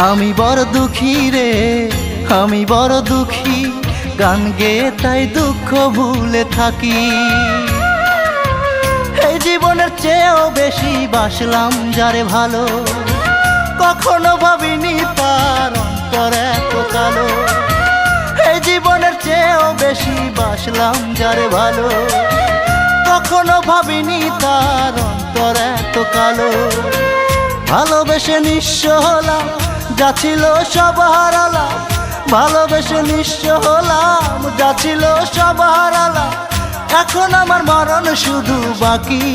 আমি বড় দুঃখী রে, আমি বড় দুঃখী, গান গেয়ে তাই দুঃখ ভুলে থাকি। এই জীবনের চেয়েও বেশি বাসলাম যারে ভালো, কখনো ভাবিনি তার অন্তর এত কালো। এই জীবনের চেয়েও বেশি বাসলাম যারে ভালো, কখনো ভাবিনি তার অন্তর এত কালো। ভালোবেসে নিঃস্ব হলাম, যা ছিল সব হারালাম। ভালোবেসে নিঃস্ব হলাম, যা ছিল সব হারালাম। এখন আমার মরণ শুধু বাকি।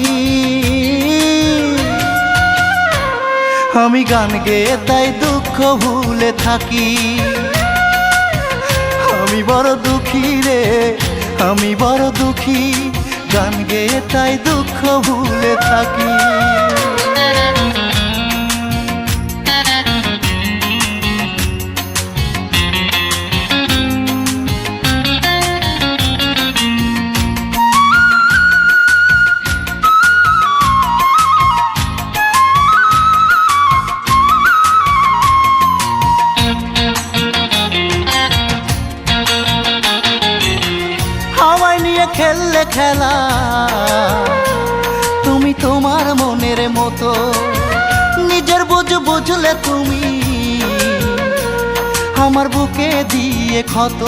আমি গান গেয়ে তাই দুঃখ ভুলে থাকি। আমি বড় দুঃখী রে, আমি বড় দুঃখী, গান গেয়ে তাই দুঃখ ভুলে থাকি। আমায় নিয়ে খেললে খেলা তুমি তোমার মনের মতো, নিজের বুঝ বুঝলে তুমি আমার বুকে দিয়ে ক্ষত।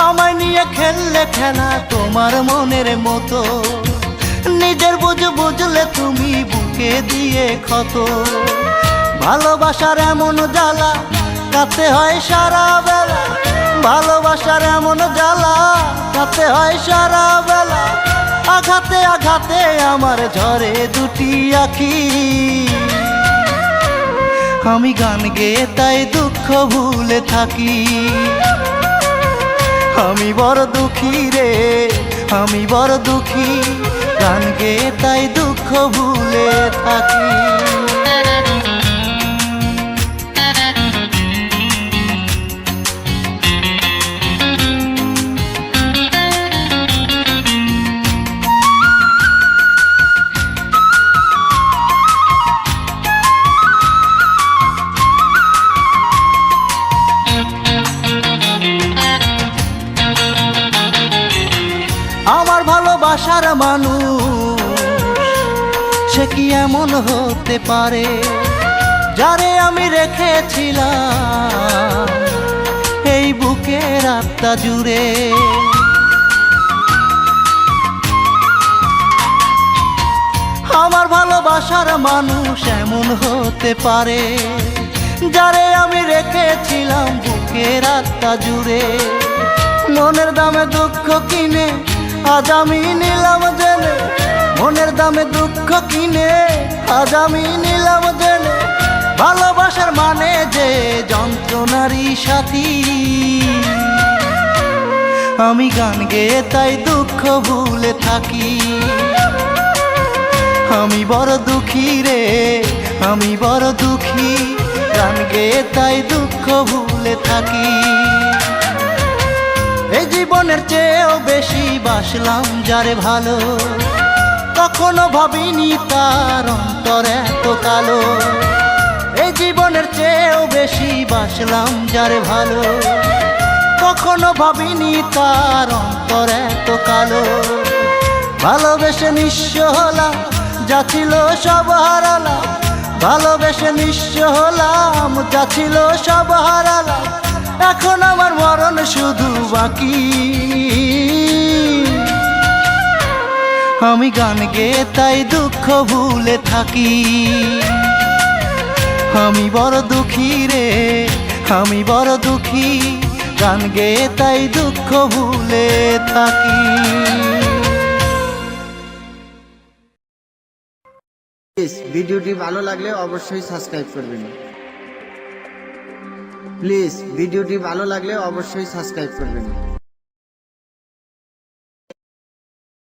আমায় নিয়ে খেললে খেলা তোমার মনের মতো, নিজের বুঝ বুঝলে তুমি বুকে দিয়ে ক্ষত। ভালোবাসার এমন জ্বালা কাতে হয় সারা বেলা, ভালোবাসার এমন জ্বালা কাতে হয় সারা বেলা। আঘাতে আঘাতে আমার ঝরে দুটি আখি। আমি গান গেয়ে তাই দুঃখ ভুলে থাকি। আমি বড় দুঃখী রে, আমি বড় দুঃখী, গান গেয়ে তাই দুঃখ ভুলে থাকি। আমার ভালোবাসার মানুষ সে কি এমন হতে পারে, যারে আমি রেখেছিলাম এই বুকের আত্মা জুড়ে। আমার ভালোবাসার মানুষ এমন হতে পারে, যারে আমি রেখেছিলাম বুকের আত্মা জুড়ে। মনের দামে দুঃখ কিনে আজ আমি নিলাম জেনে, মনের দামে দুঃখ কিনে আজ আমি নিলাম জেনে। ভালোবাসার মানে যে যন্ত্রণারই সাথী। আমি গান গেয়ে তাই দুঃখ ভুলে থাকি। আমি বড় দুঃখী রে, আমি বড় দুঃখী, গান গেয়ে তাই দুঃখ ভুলে থাকি। এই জীবনের চেয়েও বেশি বাসলাম যারে ভালো, কখনো ভাবিনি তার অন্তর এত কালো। এই জীবনের চেয়েও বেশি বাসলাম যারে ভালো, কখনো ভাবিনি তার অন্তর এত কালো। ভালোবেসে নিঃস্ব হলাম, যা ছিল সব হারালাম। ভালোবেসে নিঃস্ব হলাম, যা ছিল সব হারালাম। এখন আমার মরণ শুধু বাকি। আমি গান গেয়ে তাই দুঃখ ভুলে থাকি। আমি বড় দুঃখী রে, আমি বড় দুঃখী, গান গেয়ে তাই দুঃখ ভুলে থাকি। ভিডিওটি ভালো লাগলে অবশ্যই সাবস্ক্রাইব করবেন। প্লিজ ভিডিওটি ভালো লাগলে অবশ্যই সাবস্ক্রাইব করবেন।